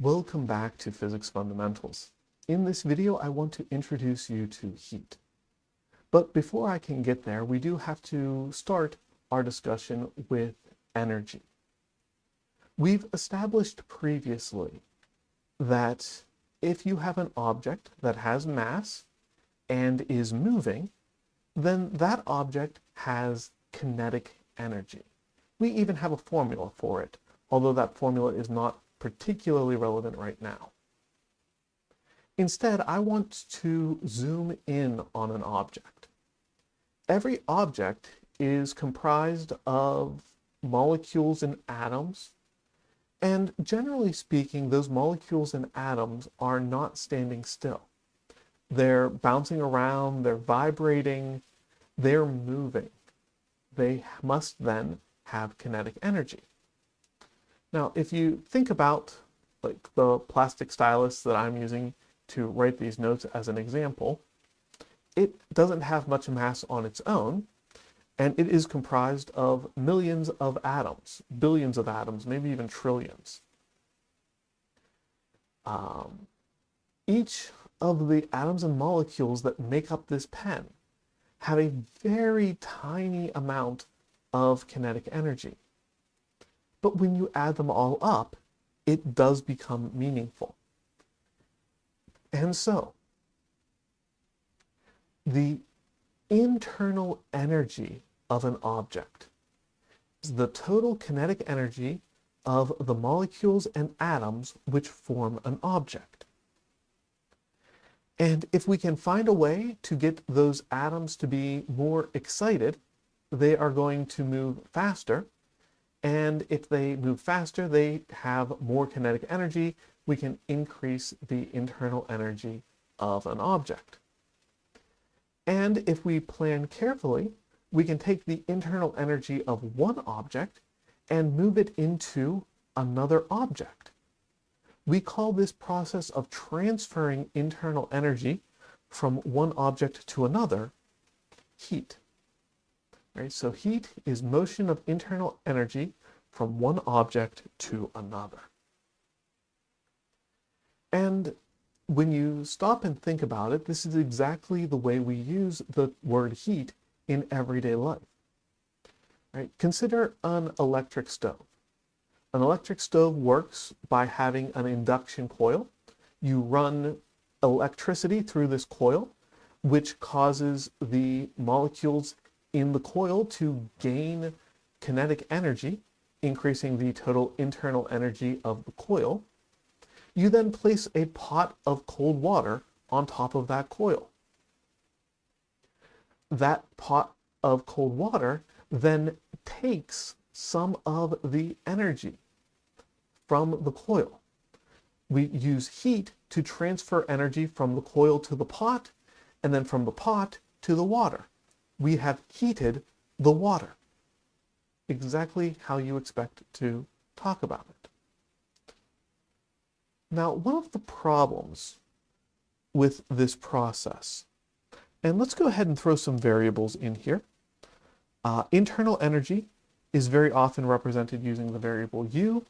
Welcome back to Physics Fundamentals. In this video, I want to introduce you to heat. But before I can get there, we do have to start our discussion with energy. We've established previously that if you have an object that has mass and is moving, then that object has kinetic energy. We even have a formula for it, although that formula is not particularly relevant right now. Instead, I want to zoom in on an object. Every object is comprised of molecules and atoms, and generally speaking, those molecules and atoms are not standing still. They're bouncing around, they're vibrating, they're moving. They must then have kinetic energy. Now, if you think about like the plastic stylus that I'm using to write these notes as an example, it doesn't have much mass on its own, and it is comprised of millions of atoms, billions of atoms, maybe even trillions. Each of the atoms and molecules that make up this pen have a very tiny amount of kinetic energy. But when you add them all up, it does become meaningful. And so, the internal energy of an object is the total kinetic energy of the molecules and atoms which form an object. And if we can find a way to get those atoms to be more excited, they are going to move faster. And if they move faster, they have more kinetic energy. We can increase the internal energy of an object. And if we plan carefully, we can take the internal energy of one object and move it into another object. We call this process of transferring internal energy from one object to another heat. Right? So heat is motion of internal energy from one object to another. And when you stop and think about it, this is exactly the way we use the word heat in everyday life. Right? Consider an electric stove. An electric stove works by having an induction coil. You run electricity through this coil, which causes the molecules in the coil to gain kinetic energy, increasing the total internal energy of the coil. You then place a pot of cold water on top of that coil. That pot of cold water then takes some of the energy from the coil. We use heat to transfer energy from the coil to the pot, and then from the pot to the water. We have heated the water. Exactly how you expect to talk about it. Now, one of the problems with this process, and let's go ahead and throw some variables in here. Internal energy is very often represented using the variable U,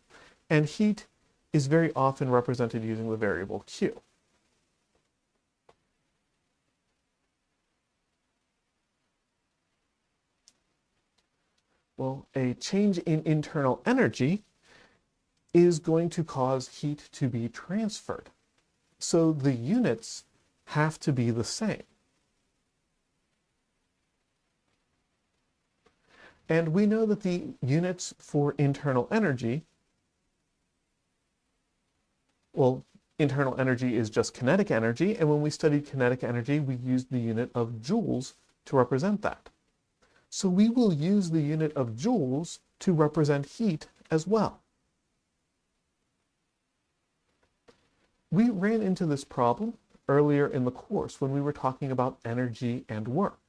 and heat is very often represented using the variable Q. Well, a change in internal energy is going to cause heat to be transferred. So the units have to be the same. And we know that the units for internal energy, well, internal energy is just kinetic energy, and when we studied kinetic energy, we used the unit of joules to represent that. So we will use the unit of joules to represent heat as well. We ran into this problem earlier in the course when we were talking about energy and work.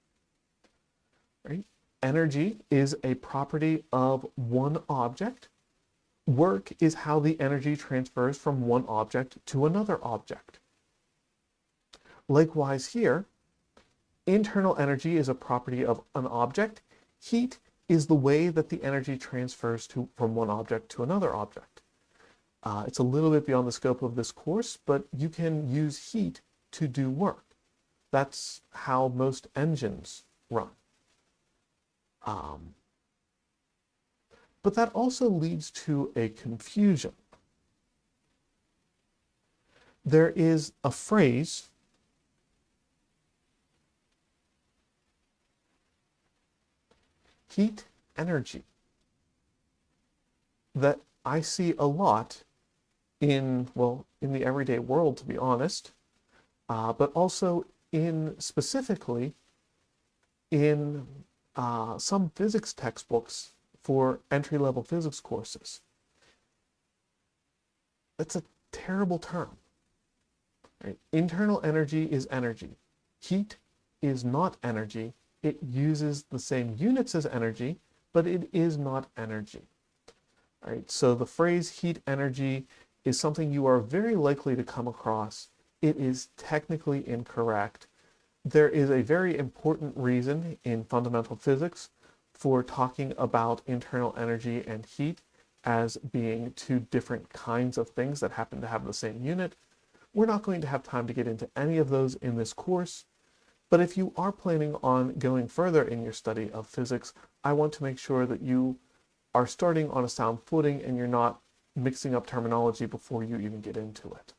Right? Energy is a property of one object. Work is how the energy transfers from one object to another object. Likewise here, internal energy is a property of an object. Heat is the way that the energy transfers from one object to another object. It's a little bit beyond the scope of this course, but you can use heat to do work. That's how most engines run. Um, but that also leads to a confusion. There is a phrase heat energy that I see a lot in, well, in the everyday world, to be honest, but also specifically in some physics textbooks for entry-level physics courses. That's a terrible term. Right? Internal energy is energy. Heat is not energy. It uses the same units as energy, but it is not energy. All right, so the phrase heat energy is something you are very likely to come across. It is technically incorrect. There is a very important reason in fundamental physics for talking about internal energy and heat as being two different kinds of things that happen to have the same unit. We're not going to have time to get into any of those in this course, but if you are planning on going further in your study of physics, I want to make sure that you are starting on a sound footing and you're not mixing up terminology before you even get into it.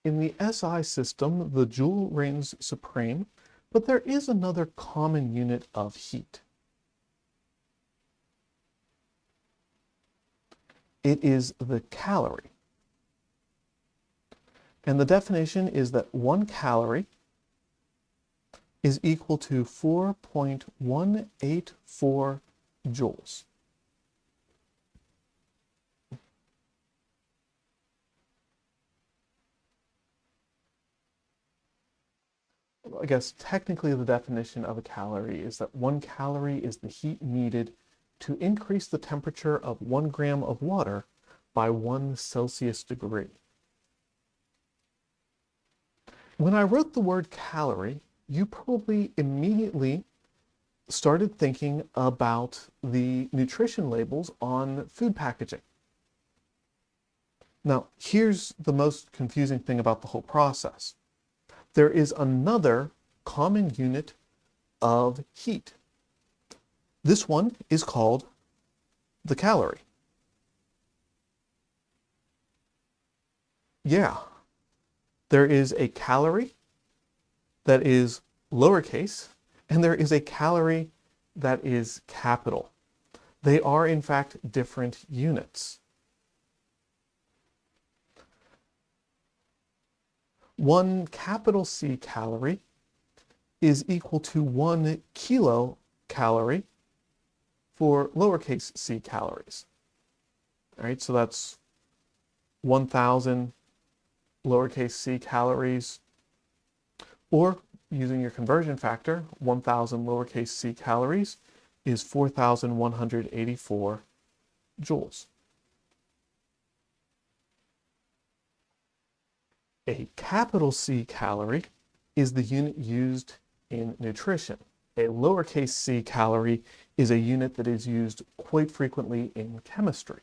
In the SI system, the joule reigns supreme, but there is another common unit of heat. It is the calorie. And the definition is that 1 calorie is equal to 4.184 joules. I guess technically the definition of a calorie is that 1 calorie is the heat needed to increase the temperature of 1 gram of water by 1 Celsius degree. When I wrote the word calorie, you probably immediately started thinking about the nutrition labels on food packaging. Now, here's the most confusing thing about the whole process. There is another common unit of heat. This one is called the calorie. Yeah, there is a calorie that is lowercase, and there is a calorie that is capital. They are, in fact, different units. 1 capital C calorie is equal to 1 kilocalorie for lowercase c calories. All right, so that's 1,000 lowercase c calories, or using your conversion factor, 1,000 lowercase c calories is 4,184 joules. A capital C calorie is the unit used in nutrition. A lowercase c calorie is a unit that is used quite frequently in chemistry.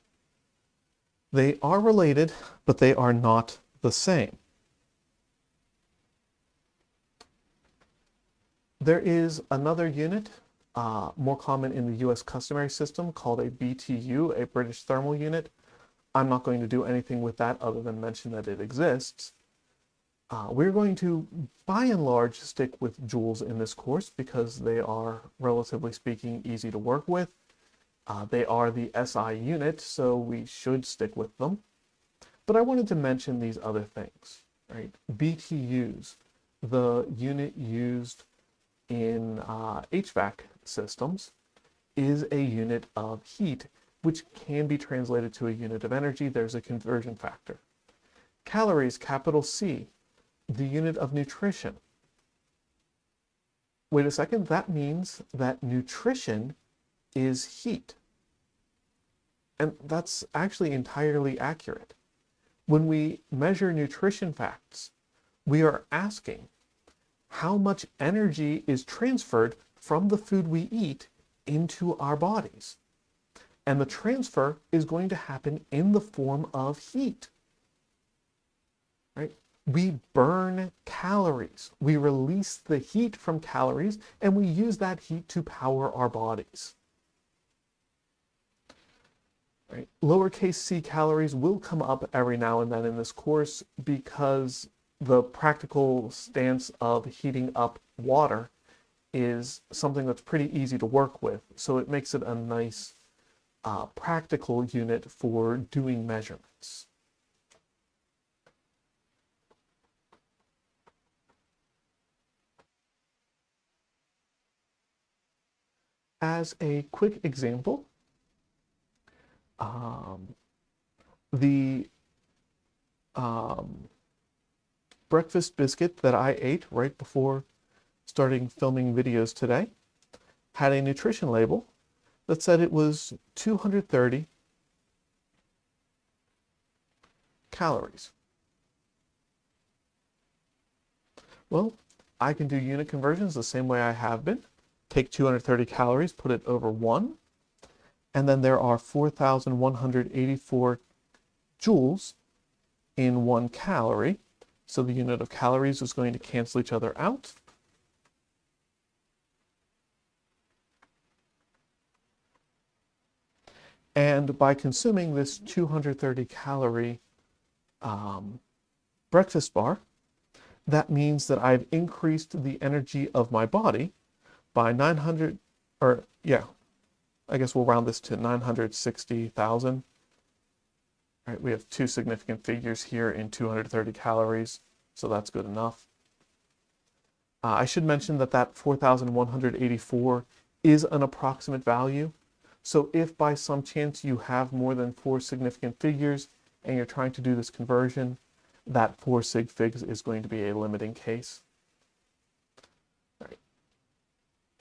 They are related, but they are not the same. There is another unit, more common in the US customary system, called a BTU, a British thermal unit. I'm not going to do anything with that other than mention that it exists. We're going to, by and large, stick with joules in this course because they are, relatively speaking, easy to work with. They are the SI unit, so we should stick with them. But I wanted to mention these other things, right? BTUs, the unit used in HVAC systems, is a unit of heat, which can be translated to a unit of energy. There's a conversion factor. Calories, capital C, the unit of nutrition. Wait a second, that means that nutrition is heat. And that's actually entirely accurate. When we measure nutrition facts, we are asking how much energy is transferred from the food we eat into our bodies. And the transfer is going to happen in the form of heat. Right? We burn calories. We release the heat from calories, and we use that heat to power our bodies. Right? Lowercase c calories will come up every now and then in this course because the practical stance of heating up water is something that's pretty easy to work with. So it makes it a nice practical unit for doing measurements. As a quick example, the breakfast biscuit that I ate right before starting filming videos today had a nutrition label that said it was 230 calories. Well, I can do unit conversions the same way I have been. Take 230 calories, put it over 1, and then there are 4,184 joules in 1 calorie. So the unit of calories is going to cancel each other out. And by consuming this 230 calorie breakfast bar, that means that I've increased the energy of my body by 900, or yeah, I guess we'll round this to 960,000. All right, we have 2 significant figures here in 230 calories, so that's good enough. I should mention that that 4,184 is an approximate value. So if by some chance you have more than 4 significant figures and you're trying to do this conversion, that 4 sig figs is going to be a limiting case. All right.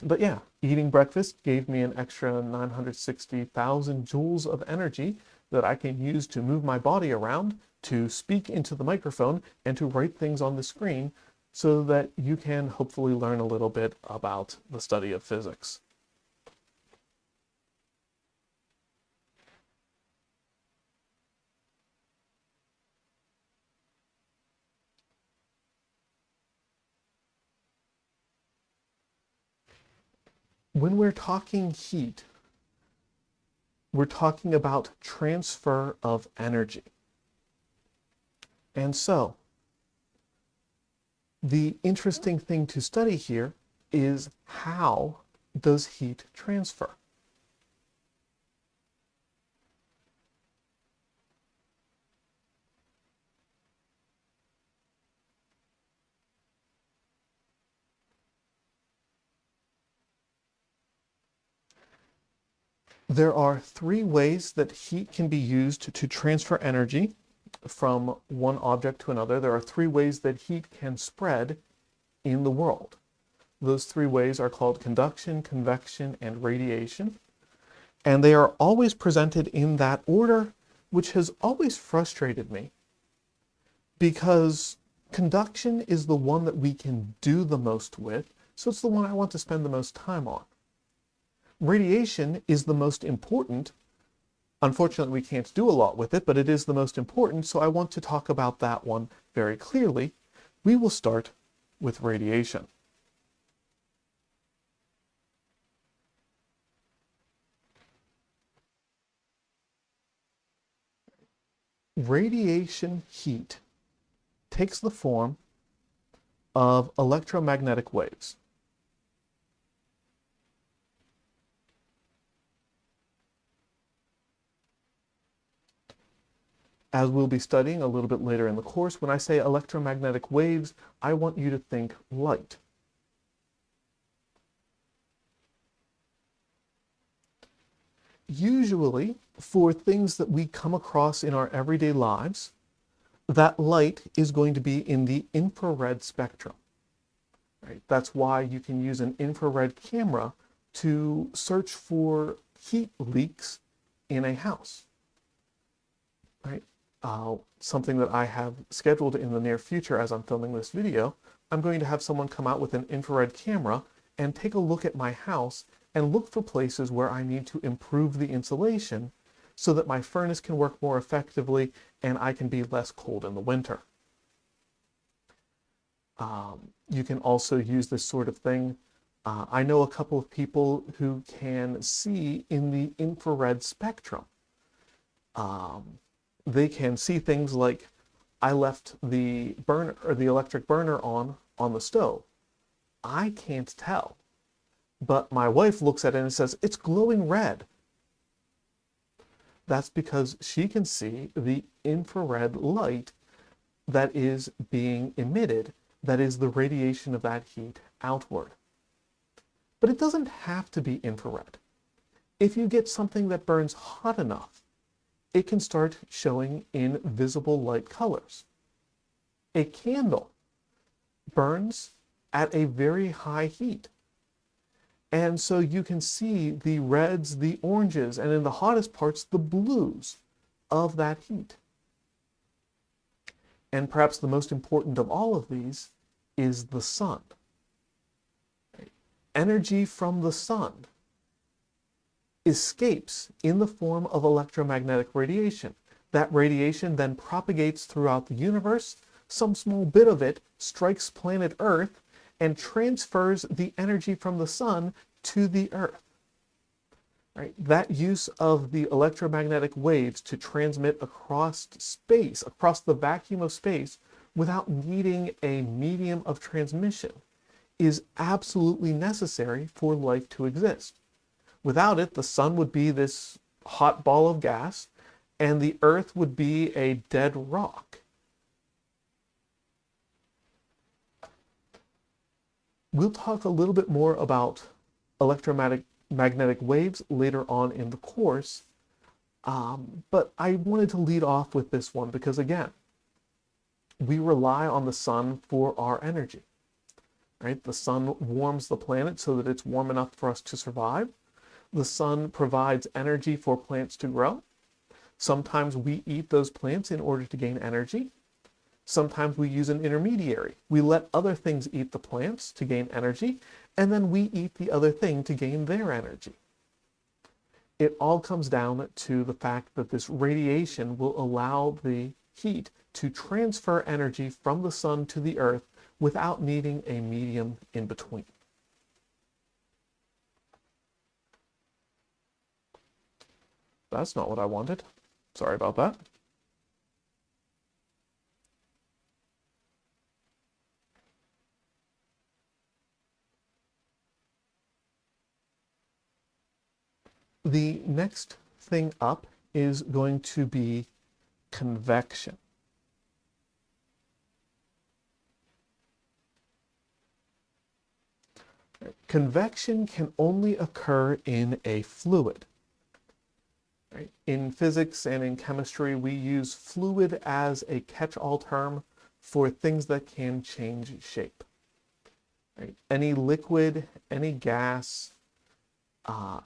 But yeah, eating breakfast gave me an extra 960,000 joules of energy that I can use to move my body around, to speak into the microphone, and to write things on the screen so that you can hopefully learn a little bit about the study of physics. When we're talking heat, we're talking about transfer of energy. And so, the interesting thing to study here is how does heat transfer? There are 3 ways that heat can be used to transfer energy from one object to another. There are 3 ways that heat can spread in the world. Those 3 ways are called conduction, convection, and radiation. And they are always presented in that order, which has always frustrated me because conduction is the one that we can do the most with, so it's the one I want to spend the most time on. Radiation is the most important. Unfortunately, we can't do a lot with it, but it is the most important, so I want to talk about that one very clearly. We will start with radiation. Radiation heat takes the form of electromagnetic waves. As we'll be studying a little bit later in the course, when I say electromagnetic waves, I want you to think light. Usually, for things that we come across in our everyday lives, that light is going to be in the infrared spectrum. Right? That's why you can use an infrared camera to search for heat leaks in a house. Right? Something that I have scheduled in the near future as I'm filming this video, I'm going to have someone come out with an infrared camera and take a look at my house and look for places where I need to improve the insulation so that my furnace can work more effectively and I can be less cold in the winter. You can also use this sort of thing. I know a couple of people who can see in the infrared spectrum. They can see things like, I left the burner or the electric burner on the stove. I can't tell, but my wife looks at it and says, it's glowing red. That's because she can see the infrared light that is being emitted, that is the radiation of that heat outward. But it doesn't have to be infrared. If you get something that burns hot enough, it can start showing in visible light colors. A candle burns at a very high heat. And so you can see the reds, the oranges, and in the hottest parts, the blues of that heat. And perhaps the most important of all of these is the sun. Energy from the sun escapes in the form of electromagnetic radiation. That radiation then propagates throughout the universe. Some small bit of it strikes planet Earth and transfers the energy from the sun to the Earth. Right? That use of the electromagnetic waves to transmit across space, across the vacuum of space, without needing a medium of transmission, is absolutely necessary for life to exist. Without it, the sun would be this hot ball of gas, and the Earth would be a dead rock. We'll talk a little bit more about electromagnetic waves later on in the course, but I wanted to lead off with this one because, again, we rely on the sun for our energy. Right? The sun warms the planet so that it's warm enough for us to survive. The sun provides energy for plants to grow. Sometimes we eat those plants in order to gain energy. Sometimes we use an intermediary. We let other things eat the plants to gain energy, and then we eat the other thing to gain their energy. It all comes down to the fact that this radiation will allow the heat to transfer energy from the sun to the earth without needing a medium in between. That's not what I wanted. Sorry about that. The next thing up is going to be convection. Convection can only occur in a fluid. Right? In physics and in chemistry, we use fluid as a catch-all term for things that can change shape. Right? Any liquid, any gas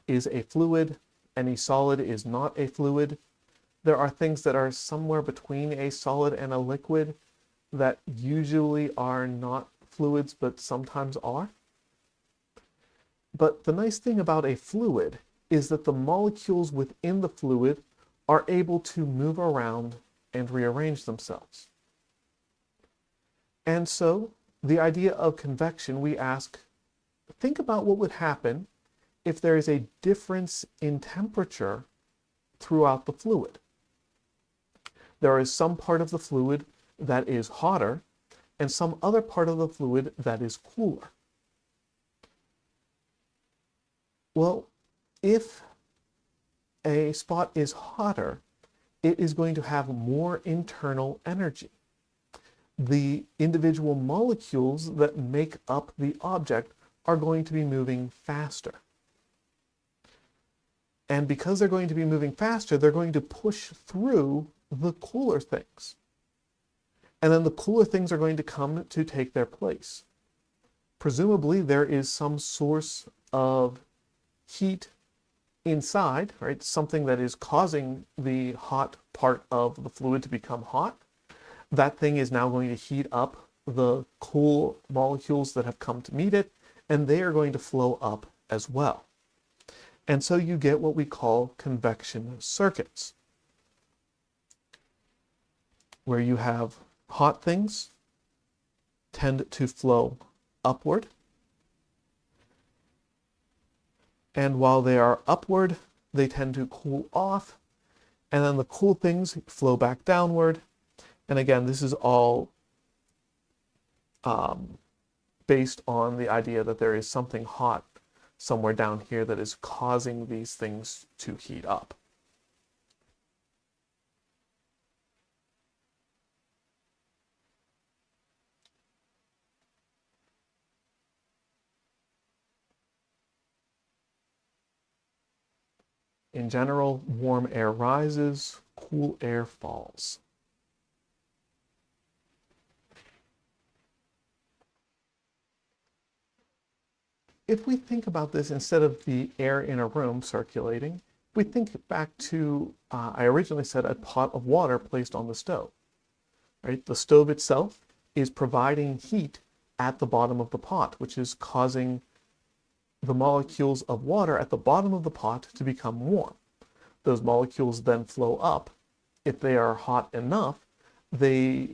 is a fluid. Any solid is not a fluid. There are things that are somewhere between a solid and a liquid that usually are not fluids, but sometimes are. But the nice thing about a fluid is that the molecules within the fluid are able to move around and rearrange themselves. And so the idea of convection, we ask, think about what would happen if there is a difference in temperature throughout the fluid. There is some part of the fluid that is hotter and some other part of the fluid that is cooler. Well, if a spot is hotter, it is going to have more internal energy. The individual molecules that make up the object are going to be moving faster. And because they're going to be moving faster, they're going to push through the cooler things. And then the cooler things are going to come to take their place. Presumably, there is some source of heat inside, right? Something that is causing the hot part of the fluid to become hot. That thing is now going to heat up the cool molecules that have come to meet it, and they are going to flow up as well. And so you get what we call convection circuits, where you have hot things tend to flow upward. And while they are upward, they tend to cool off. And then the cool things flow back downward. And again, this is all based on the idea that there is something hot somewhere down here that is causing these things to heat up. In general, warm air rises, cool air falls. If we think about this instead of the air in a room circulating, we think back to, I originally said, a pot of water placed on the stove. Right? The stove itself is providing heat at the bottom of the pot, which is causing the molecules of water at the bottom of the pot to become warm. Those molecules then flow up. If they are hot enough, they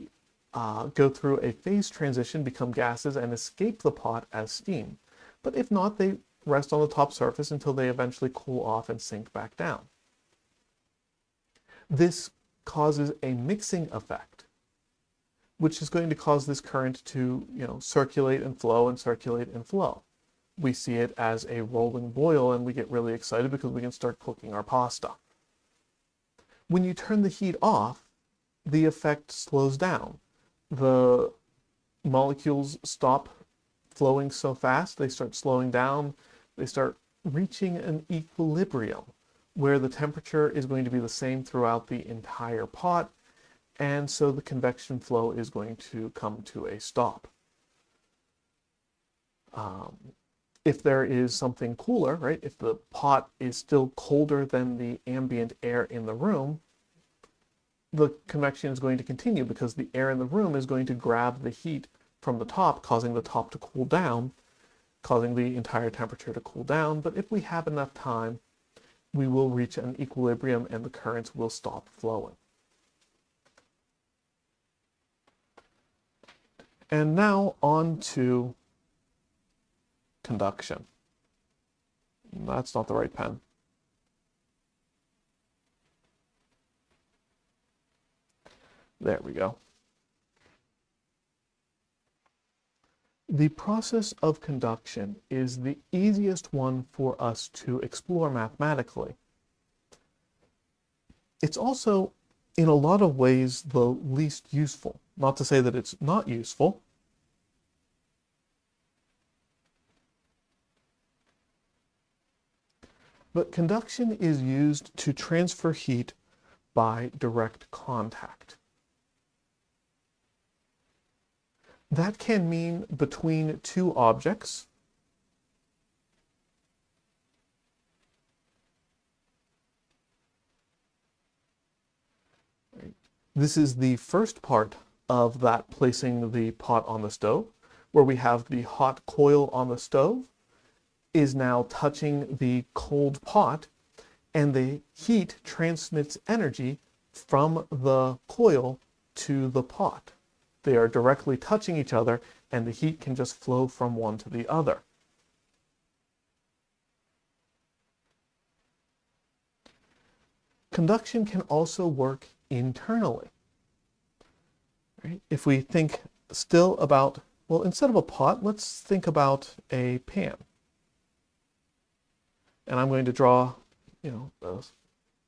go through a phase transition, become gases, and escape the pot as steam. But if not, they rest on the top surface until they eventually cool off and sink back down. This causes a mixing effect, which is going to cause this current to, circulate and flow and circulate and flow. We see it as a rolling boil, and we get really excited because we can start cooking our pasta. When you turn the heat off, the effect slows down. The molecules stop flowing so fast, they start slowing down, they start reaching an equilibrium where the temperature is going to be the same throughout the entire pot, and so the convection flow is going to come to a stop. If there is something cooler, right, if the pot is still colder than the ambient air in the room, the convection is going to continue because the air in the room is going to grab the heat from the top, causing the top to cool down, causing the entire temperature to cool down. But if we have enough time, we will reach an equilibrium and the currents will stop flowing. And now on to conduction. That's not the right pen. There we go. The process of conduction is the easiest one for us to explore mathematically. It's also, in a lot of ways, the least useful. Not to say that it's not useful. But conduction is used to transfer heat by direct contact. That can mean between two objects. This is the first part of that placing the pot on the stove, where we have the hot coil on the stove is now touching the cold pot, and the heat transmits energy from the coil to the pot. They are directly touching each other, and the heat can just flow from one to the other. Conduction can also work internally. Right? If we think still about, well, instead of a pot, let's think about a pan. And I'm going to draw, a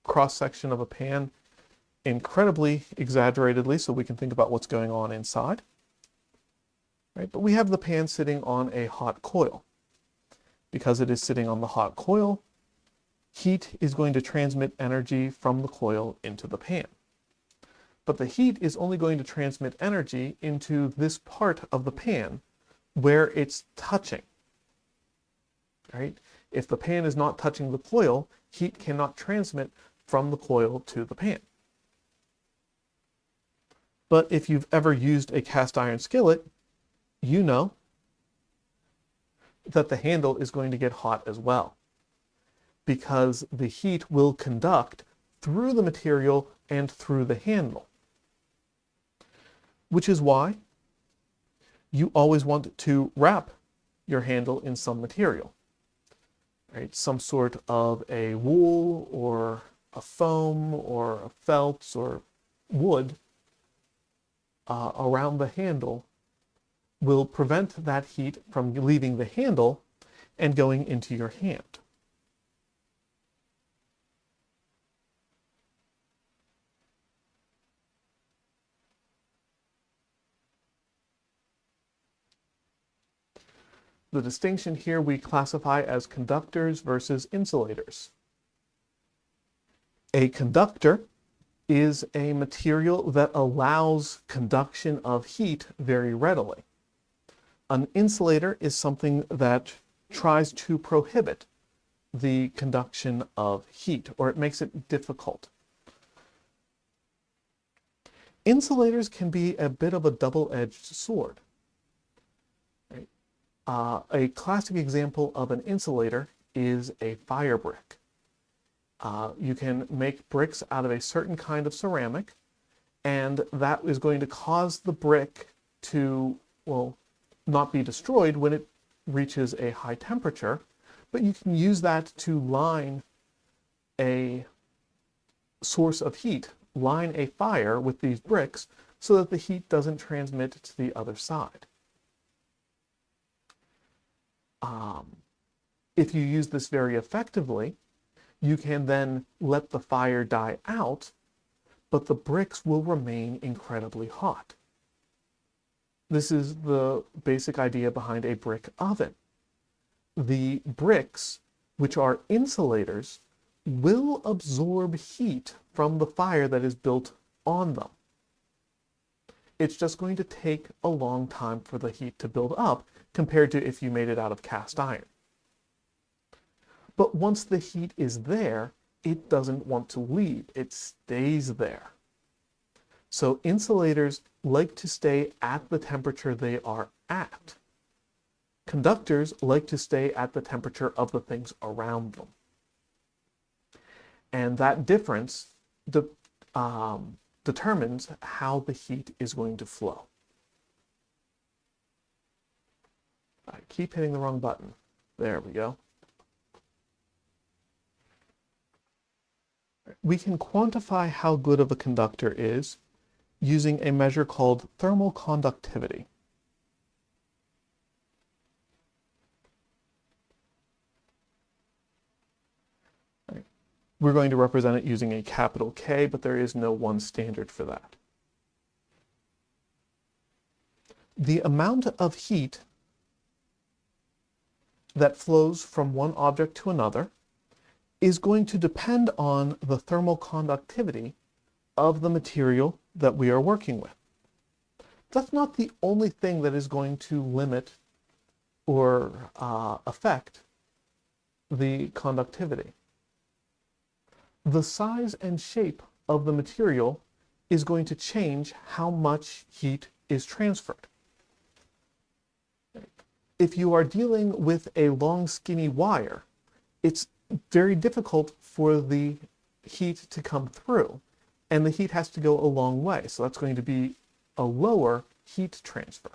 cross-section of a pan incredibly exaggeratedly so we can think about what's going on inside. Right? But we have the pan sitting on a hot coil. Because it is sitting on the hot coil, heat is going to transmit energy from the coil into the pan. But the heat is only going to transmit energy into this part of the pan where it's touching. Right? If the pan is not touching the coil, heat cannot transmit from the coil to the pan. But if you've ever used a cast iron skillet, you know that the handle is going to get hot as well. because the heat will conduct through the material and through the handle. Which is why you always want to wrap your handle in some material, right? Some sort of a wool or a foam or a felt or wood around the handle will prevent that heat from leaving the handle and going into your hand. The distinction here we classify as conductors versus insulators. A conductor is a material that allows conduction of heat very readily. An insulator is something that tries to prohibit the conduction of heat, or it makes it difficult. Insulators can be a bit of a double-edged sword. Right? A classic example of an insulator is a fire brick. You can make bricks out of a certain kind of ceramic, and that is going to cause the brick to, well, not be destroyed when it reaches a high temperature, but you can use that to line a source of heat, line a fire with these bricks so that the heat doesn't transmit to the other side. If you use this very effectively, you can then let the fire die out, but the bricks will remain incredibly hot. This is the basic idea behind a brick oven. The bricks, which are insulators, will absorb heat from the fire that is built on them. It's just going to take a long time for the heat to build up compared to if you made it out of cast iron. But once the heat is there, it doesn't want to leave. It stays there. So insulators like to stay at the temperature they are at. Conductors like to stay at the temperature of the things around them. And that difference determines how the heat is going to flow. I keep hitting the wrong button. There we go. We can quantify how good of a conductor is using a measure called thermal conductivity. We're going to represent it using a capital K, but there is no one standard for that. The amount of heat that flows from one object to another is going to depend on the thermal conductivity of the material that we are working with. That's not the only thing that is going to limit or affect the conductivity. The size and shape of the material is going to change how much heat is transferred. If you are dealing with a long, skinny wire, it's very difficult for the heat to come through, and the heat has to go a long way, so that's going to be a lower heat transfer.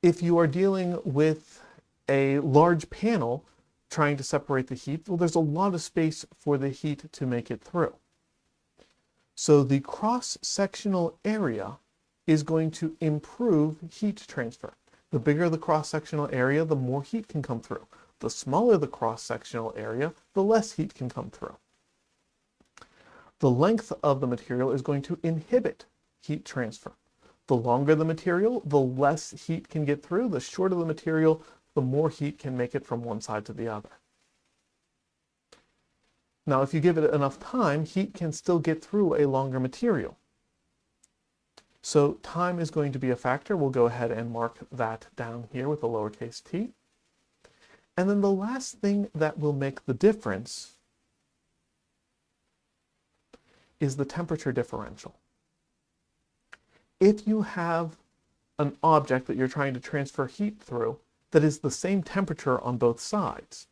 If you are dealing with a large panel trying to separate the heat, well, there's a lot of space for the heat to make it through. So the cross-sectional area is going to improve heat transfer. The bigger the cross-sectional area, the more heat can come through. The smaller the cross-sectional area, the less heat can come through. The length of the material is going to inhibit heat transfer. The longer the material, the less heat can get through. The shorter the material, the more heat can make it from one side to the other. Now, if you give it enough time, heat can still get through a longer material. So time is going to be a factor. We'll go ahead and mark that down here with a lowercase t. And then the last thing that will make the difference is the temperature differential. If you have an object that you're trying to transfer heat through that is the same temperature on both sides,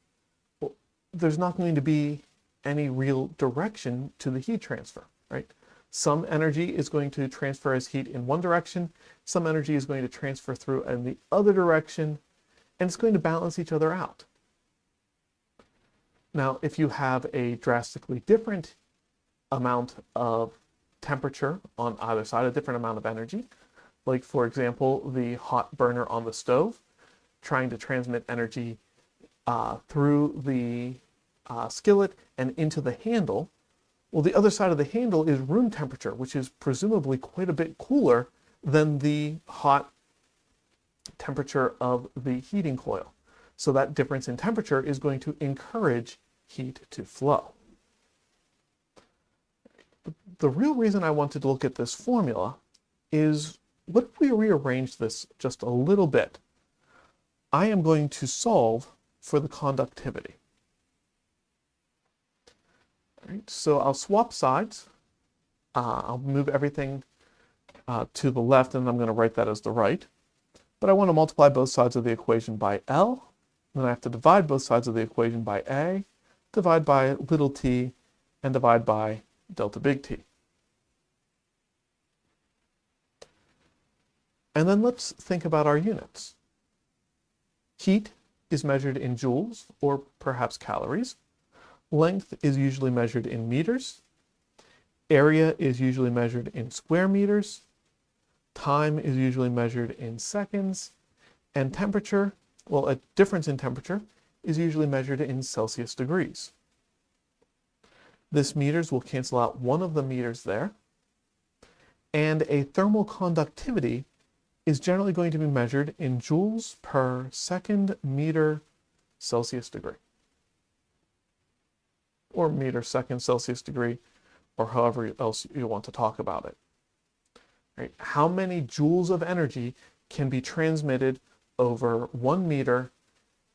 well, there's not going to be any real direction to the heat transfer, right? Some energy is going to transfer as heat in one direction, some energy is going to transfer through in the other direction, and it's going to balance each other out. Now, if you have a drastically different amount of temperature on either side, a different amount of energy, like for example, the hot burner on the stove, trying to transmit energy through the skillet and into the handle, well, the other side of the handle is room temperature, which is presumably quite a bit cooler than the hot temperature of the heating coil. So that difference in temperature is going to encourage heat to flow. The real reason I wanted to look at this formula is, what if we rearrange this just a little bit? I am going to solve for the conductivity. All right, so I'll swap sides. I'll move everything to the left, and I'm going to write that as the right. But I want to multiply both sides of the equation by L. Then I have to divide both sides of the equation by A, divide by little t, and divide by delta big T. And then let's think about our units. Heat is measured in joules, or perhaps calories. Length is usually measured in meters. Area is usually measured in square meters. Time is usually measured in seconds. And temperature, well, a difference in temperature is usually measured in Celsius degrees. This meters will cancel out one of the meters there. And a thermal conductivity is generally going to be measured in joules per second meter Celsius degree. Or meter second Celsius degree, or however else you want to talk about it. Right? How many joules of energy can be transmitted over 1 meter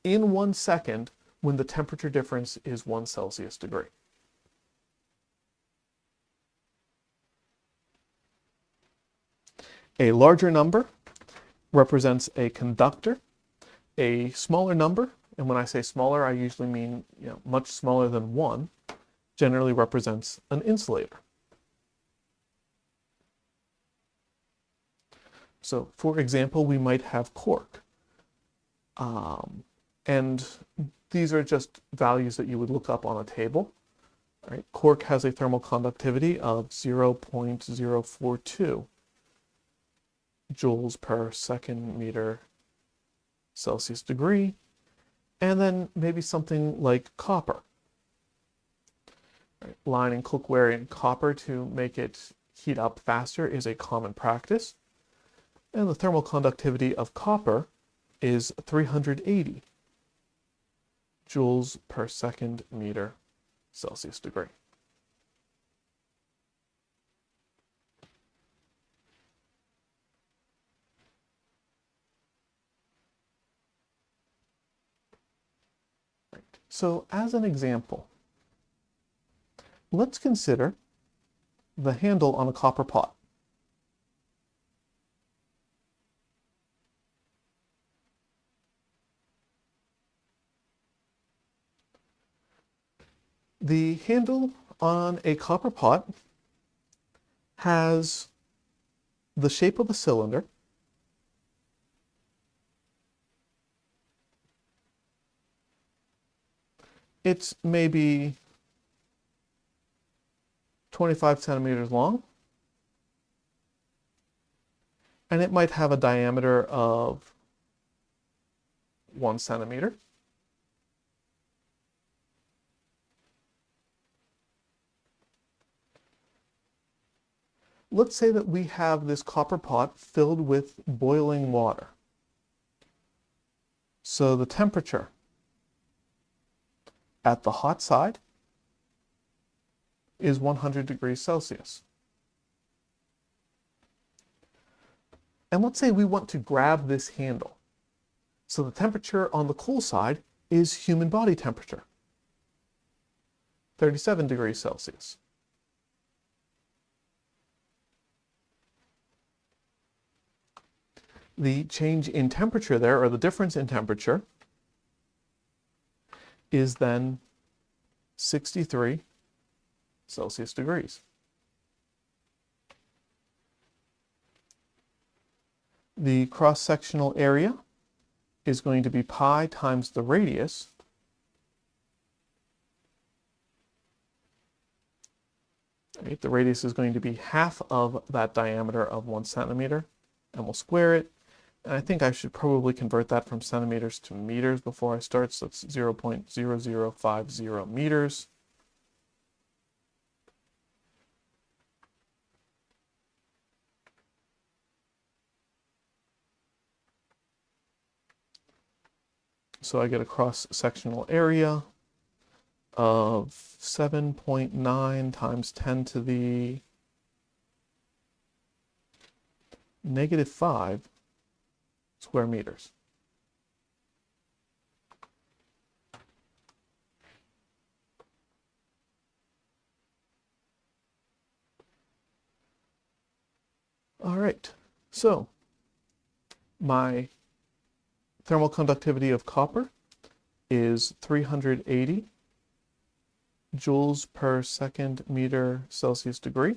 in 1 second when the temperature difference is 1 Celsius degree? A larger number represents a conductor. A smaller number, and when I say smaller, I usually mean much smaller than 1, generally represents an insulator. So, for example, we might have cork. And these are just values that you would look up on a table. Right? Cork has a thermal conductivity of 0.042 joules per second meter Celsius degree, and then maybe something like copper. Right? Lining cookware in copper to make it heat up faster is a common practice, and the thermal conductivity of copper is 380 joules per second meter Celsius degree. So as an example, let's consider the handle on a copper pot. The handle on a copper pot has the shape of a cylinder, it's maybe 25 centimeters long, and it might have a diameter of 1 centimeter. Let's say that we have this copper pot filled with boiling water. So the temperature at the hot side is 100 degrees Celsius. And let's say we want to grab this handle. So the temperature on the cool side is human body temperature, 37 degrees Celsius. The change in temperature there, or the difference in temperature, is then 63 Celsius degrees. The cross-sectional area is going to be pi times the radius, right? The radius is going to be half of that diameter of 1 centimeter, and we'll square it. And I think I should probably convert that from centimeters to meters before I start, so it's 0.0050 meters. So I get a cross-sectional area of 7.9 times 10 to the negative 5 square meters. All right, so my thermal conductivity of copper is 380 joules per second meter Celsius degree.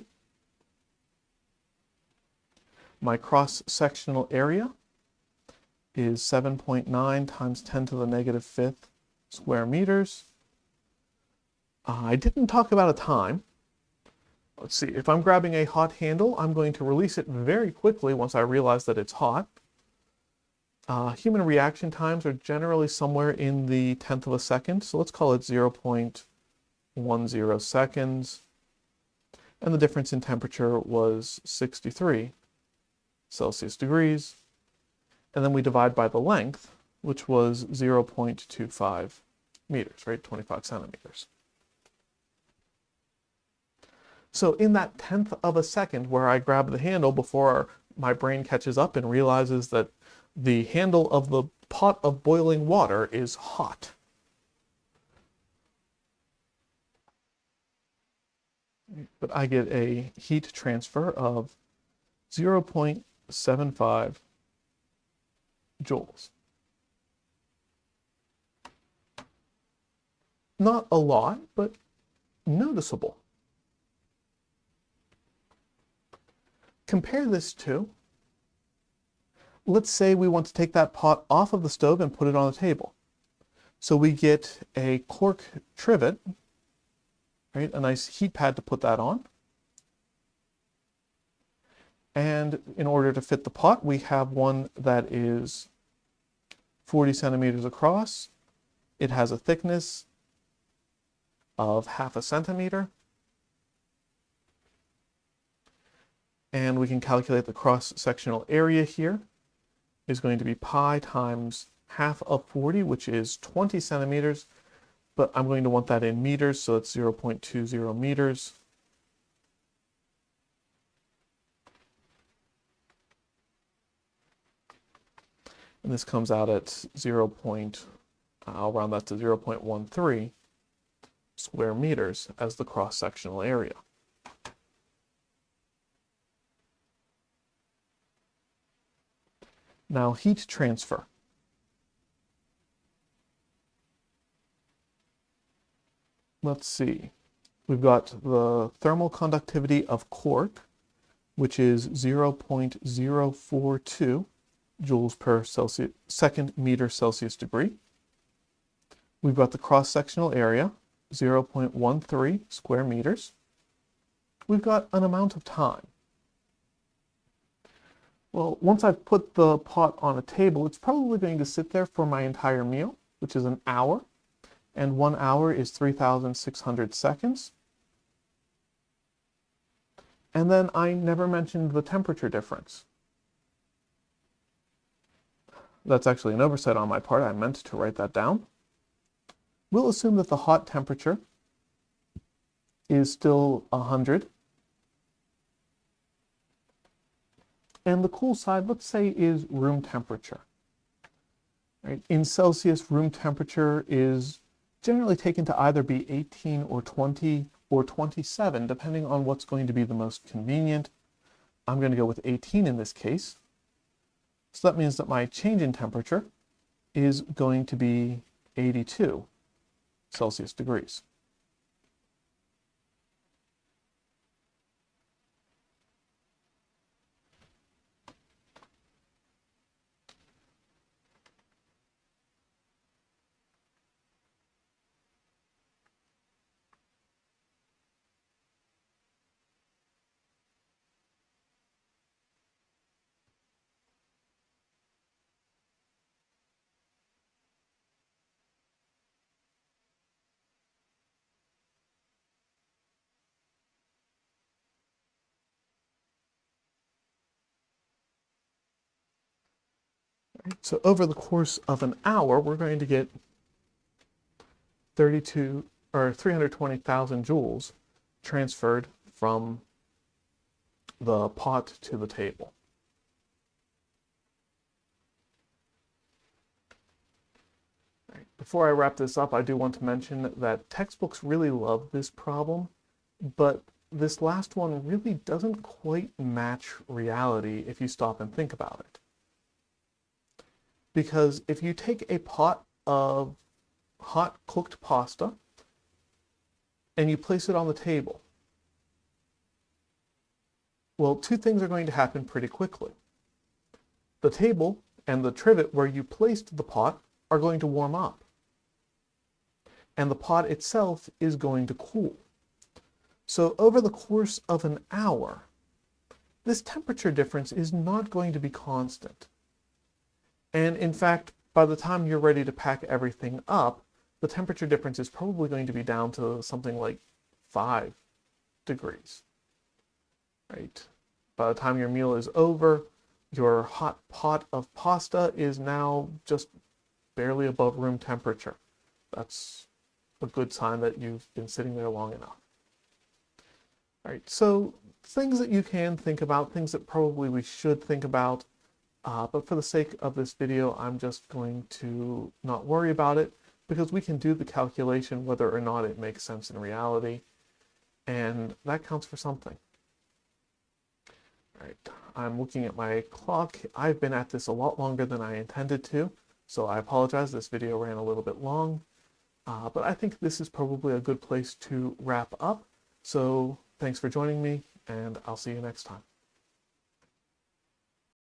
My cross-sectional area is 7.9 times 10 to the negative 5th square meters. I didn't talk about a time. Let's see, if I'm grabbing a hot handle, I'm going to release it very quickly once I realize that it's hot. Human reaction times are generally somewhere in the 10th of a second, so let's call it 0.10 seconds. And the difference in temperature was 63 Celsius degrees. And then we divide by the length, which was 0.25 meters, right? 25 centimeters. So in that 10th of a second where I grab the handle before my brain catches up and realizes that the handle of the pot of boiling water is hot. But I get a heat transfer of 0.75 joules. Not a lot, but noticeable. Compare this to, let's say we want to take that pot off of the stove and put it on the table. So we get a cork trivet, right? A nice heat pad to put that on. And in order to fit the pot, we have one that is 40 centimeters across. It has a thickness of 0.5 centimeter. And we can calculate the cross-sectional area here is going to be pi times half of 40, which is 20 centimeters, but I'm going to want that in meters, so it's 0.20 meters. And this comes out at I'll round that to 0.13 square meters as the cross-sectional area. Now, heat transfer. Let's see. We've got the thermal conductivity of cork, which is 0.042 joules per second meter Celsius degree. We've got the cross-sectional area, 0.13 square meters. We've got an amount of time. Well, once I've put the pot on a table, it's probably going to sit there for my entire meal, which is an hour. And 1 hour is 3,600 seconds. And then I never mentioned the temperature difference. That's actually an oversight on my part. I meant to write that down. We'll assume that the hot temperature is still 100. And the cool side, let's say, is room temperature. Right? In Celsius, room temperature is generally taken to either be 18 or 20 or 27, depending on what's going to be the most convenient. I'm going to go with 18 in this case. So that means that my change in temperature is going to be 82 Celsius degrees. So over the course of an hour, we're going to get 320,000 joules transferred from the pot to the table. Right. Before I wrap this up, I do want to mention that textbooks really love this problem, but this last one really doesn't quite match reality if you stop and think about it. Because if you take a pot of hot cooked pasta and you place it on the table, well, two things are going to happen pretty quickly. The table and the trivet where you placed the pot are going to warm up, and the pot itself is going to cool. So over the course of an hour, this temperature difference is not going to be constant. And in fact, by the time you're ready to pack everything up, the temperature difference is probably going to be down to something like 5 degrees, right? By the time your meal is over, your hot pot of pasta is now just barely above room temperature. That's a good sign that you've been sitting there long enough. All right, so things that you can think about, things that probably we should think about, but for the sake of this video, I'm just going to not worry about it because we can do the calculation whether or not it makes sense in reality, and that counts for something. All right, I'm looking at my clock. I've been at this a lot longer than I intended to, so I apologize. This video ran a little bit long, but I think this is probably a good place to wrap up. So thanks for joining me, and I'll see you next time.